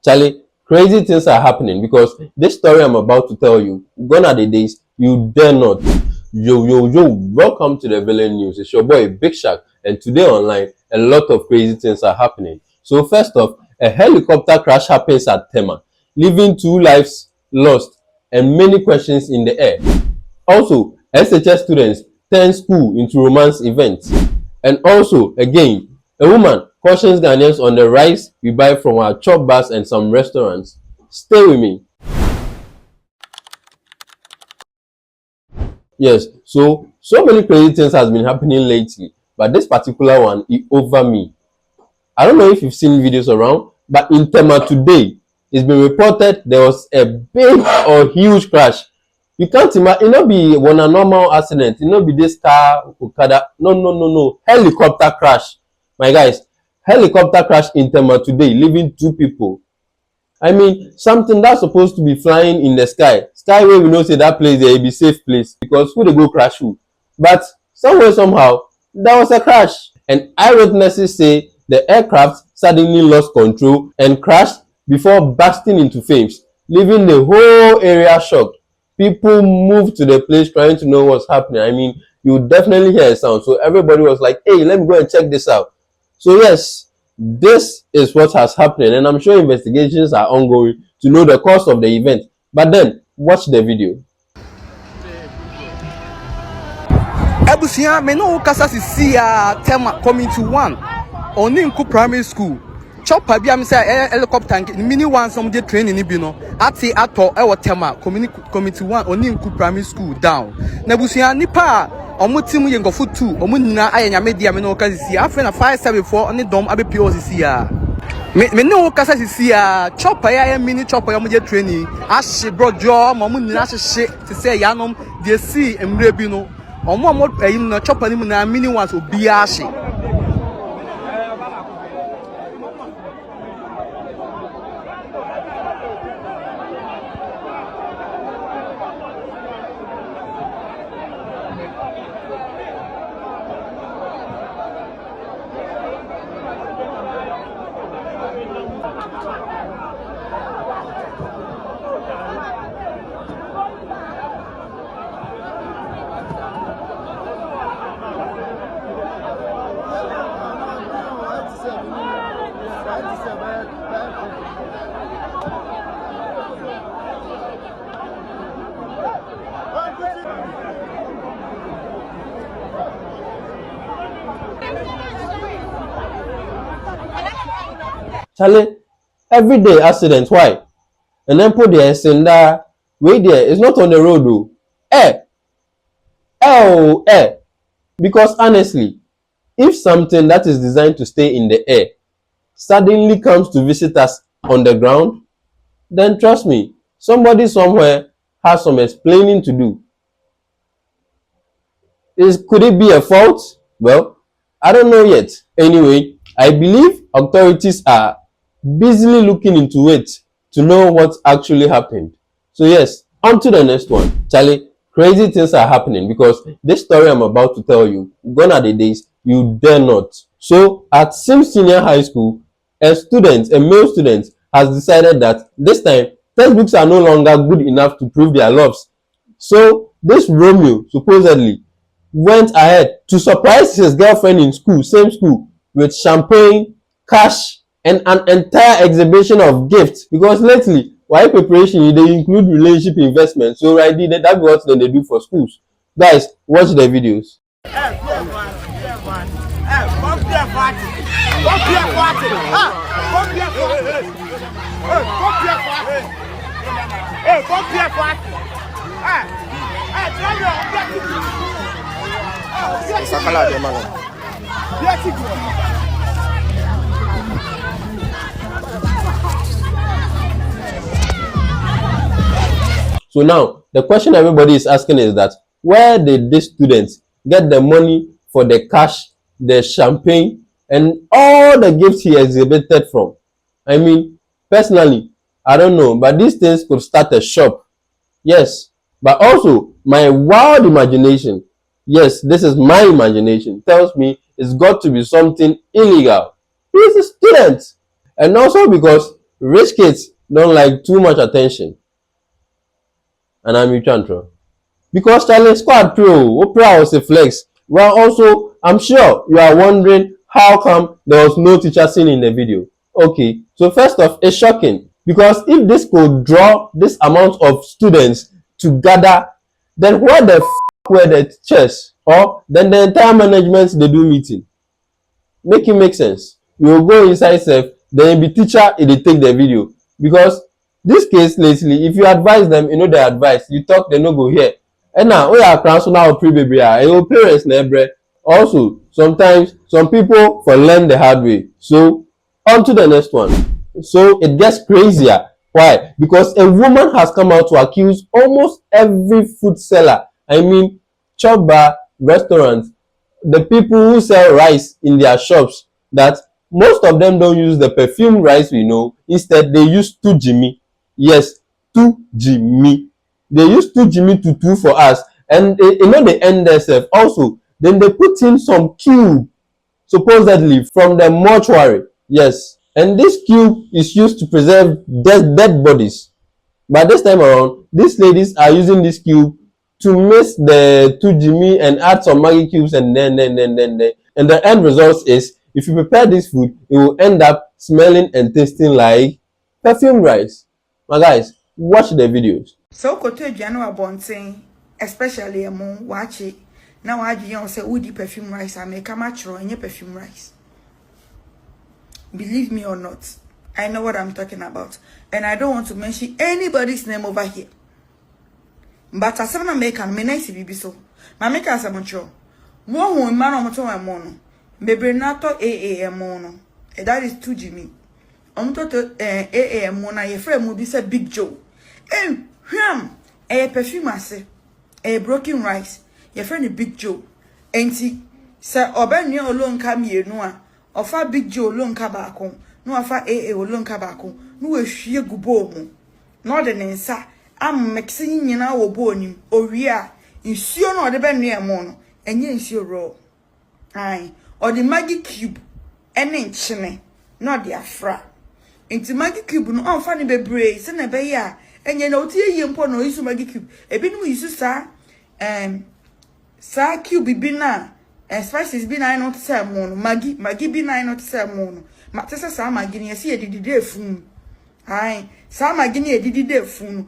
Charlie, crazy things are happening because this story I'm about to tell you, gone are the days you dare not. Yo, welcome to the Villain News. It's your boy Big Shark, and today online, a lot of crazy things are happening. So, first off, a helicopter crash happens at Tema, leaving 2 lives lost and many questions in the air. Also, SHS students turn school into romance events. And also, again, a woman cautions Ghanaians on the rice we buy from our chop bars and some restaurants. Stay with me. Yes, so many crazy things has been happening lately, but this particular one is over me. I don't know if you've seen videos around, but in Tema today, it's been reported there was a big or huge crash. You can't imagine, it not be one a normal accident, it not be this car, Okada. No. Helicopter crash. My guys, helicopter crash in Tema today, leaving 2 people. I mean, something that's supposed to be flying in the sky. Sky where we know say that place there be safe place because who they go crash who. But somewhere somehow there was a crash, and eyewitnesses say the aircraft suddenly lost control and crashed before bursting into flames, leaving the whole area shocked. People moved to the place trying to know what's happening. I mean, you would definitely hear a sound. So everybody was like, hey, let me go and check this out. So yes, this is what has happened, and I'm sure investigations are ongoing to know the cause of the event. But then, watch the video. Ebusia me no kasa sisi ya Tema community 1 Oninku primary school chopper bi am say helicopter mini one some dey training ni bi no ati ato e wo Tema community 1 Oninku primary school down na ebusia nipa omutim ye ngofo 2 omu nyina ayenya dia me no kasa sisi afa na 574 oni dom abepio sisi ya me no kasa sisi ya chopper ya mini chopper ya mo dey training ahye brojo mo nyina ahye te say yanom dey see emre bi no omo eyin na chopper ni mu na mini ones obi ahye. Charlie, everyday accident. Why? And then put the sender way there. It's not on the road though. Eh. Because honestly, if something that is designed to stay in the air suddenly comes to visit us on the ground, then trust me, somebody somewhere has some explaining to do. Could it be a fault? Well, I don't know yet. Anyway, I believe authorities are busily looking into it to know what actually happened. So yes, on to the next one. Charlie, crazy things are happening because this story I'm about to tell you, gone are the days you dare not. So at Sims Senior High School, a male student, has decided that this time textbooks are no longer good enough to prove their loves. So this Romeo supposedly went ahead to surprise his girlfriend in school, same school, with champagne, cash, and an entire exhibition of gifts. Because lately, while preparation, they include relationship investment. So right there, that's what they do for schools. Guys, watch the videos. So now, the question everybody is asking is that, where did these students get the money for the cash, the champagne, and all the gifts he exhibited from? I mean, personally, I don't know, but these things could start a shop. Yes, but also my wild imagination, yes, this is my imagination, tells me it's got to be something illegal. He's a student. And also because Rich kids don't like too much attention. And I'm Uchantro. Because Charlie Squad Pro, Oprah was a flex. Well, also, I'm sure you are wondering how come there was no teacher scene in the video. Okay, so first off, it's shocking because if this could draw this amount of students together, then where the were the teachers or then the entire management they do meeting? Make it make sense. You go go inside sef, then be teacher e dey take the video because this case lately if you advise them, you know their advice, you talk they no go hear. Ẹna oya akran so na opere bebree a your parents na ẹbrẹ. Also sometimes some people for learn the hard way. So on to the next one. So it gets crazier. Why? Because a woman has come out to accuse almost every food seller, I mean chop bar, restaurants, the people who sell rice in their shops, that most of them don't use the perfumed rice we know. Instead they use tujimi. Yes, tujimi. They use tujimi to do for us, and you know they end themselves also. Then they put in some cube supposedly from the mortuary. Yes, and this cube is used to preserve dead bodies. But this time around, these ladies are using this cube to mix the tujimi and add some Maggi cubes, and then and the end result is if you prepare this food, it will end up smelling and tasting like perfume rice. My guys, watch the videos. So koto aduane wa bonten, especially emo wachi na waji yon say udi perfume rice ameka matro enye perfume rice. Believe me or not, I know what I'm talking about, and I don't want to mention anybody's name over here. But as I'm American, me nice bibi so. Ma make as a matro. Mo hu man o moto emo no. Bebre na to AAM no. E that is 2 Jimmy. Omoto to AAM na ye frame mu bi say Big Joe. Hwam perfume ase. Broken rice. Ye friend Big Joe. Enti se obenye olonka mienu a, ofa Big Joe olonka baako, no afa AA olonka baako, no ehwie gubo mu. No de nensa am mixing nyina wo bo onim. Owie a nsuo no de benu emo no, enye nsuo raw. Ai, or the Maggi cube ene nchene, no de afra. Enti Maggi cube no onfa ne bebre, se na be ya enye na otie ye mpo no isu Maggi cube. Ebi no isu sa cube bi na spices bi na no tse mo no, Maggi bi na no tse mo no. Ma tse sa Maggi ne se edidide efun. Ai, sa Maggi ne edidide efun.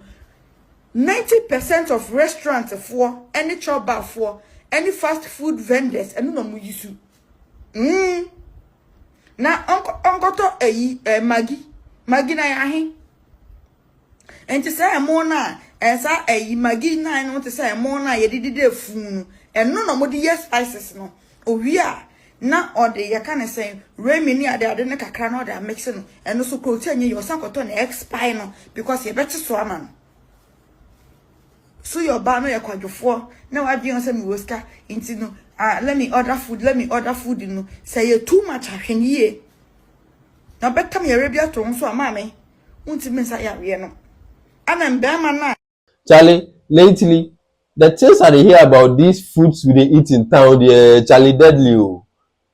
90% of restaurants for any chop bar for any fast food vendors and no mu yisu. Na onkoto Maggi na yahin. Enti say mo na sa Maggi na no te say mo na ye didide funu and no mo di yes spices no. Owi a na ode ye kan say remi ni ade ne kakra na ode mix no and no so protein ye your sankoto na expire no because ye beti so ama no. So your bar no ye kwadwofo na wa bi on say me woska enti no let me order food no say you too much ahweniye na betam ye rebia to nso ama me unti mensa ya we no ana mbema na. Charlie, lately the things I dey hear about these foods we dey eat in town, they Charlie deadly oh.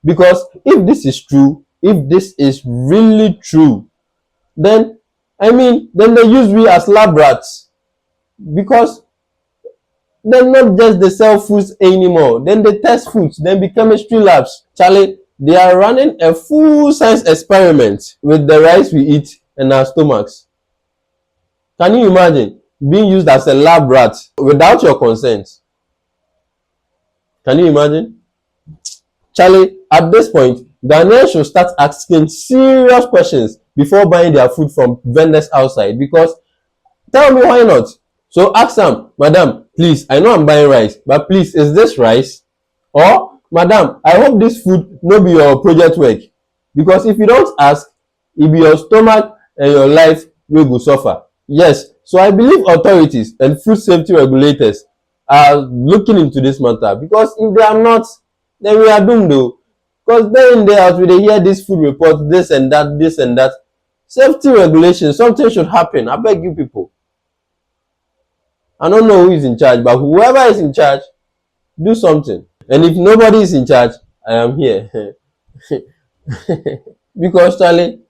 Because if this is true, if this is really true, then I mean then they use we as lab rats, because they're not just they sell foods anymore. Then they test foods, then be chemistry labs. Charlie, they are running a full science experiment with the rice we eat in our stomachs. Can you imagine being used as a lab rat without your consent? Can you imagine? Charlie, at this point, Ghanaians should start asking serious questions before buying their food from vendors outside, because tell me why not? So ask them, madam, please, I know I'm buying rice, but please, is this rice? Or, madam, I hope this food no be your project work. Because if you don't ask, it be your stomach and your life will go suffer. Yes, so I believe authorities and food safety regulators are looking into this matter, because if they are not, then we are doomed though. Because day in day out, we dey hear this food report, this and that. Safety regulation, something should happen. I beg you people. I don't know who is in charge, but whoever is in charge, do something. And if nobody is in charge, I am here. Because Charlie,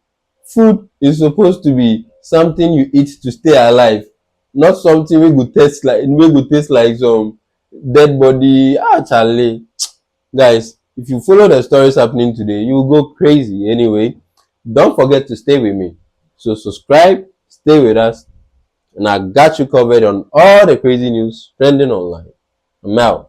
Food is supposed to be something you eat to stay alive, not something wey go taste like some dead body. Chale. Guys, if you follow the stories happening today, you will go crazy. Anyway, don't forget to stay with me. So subscribe, stay with us, and I got you covered on all the crazy news trending online. I'm out.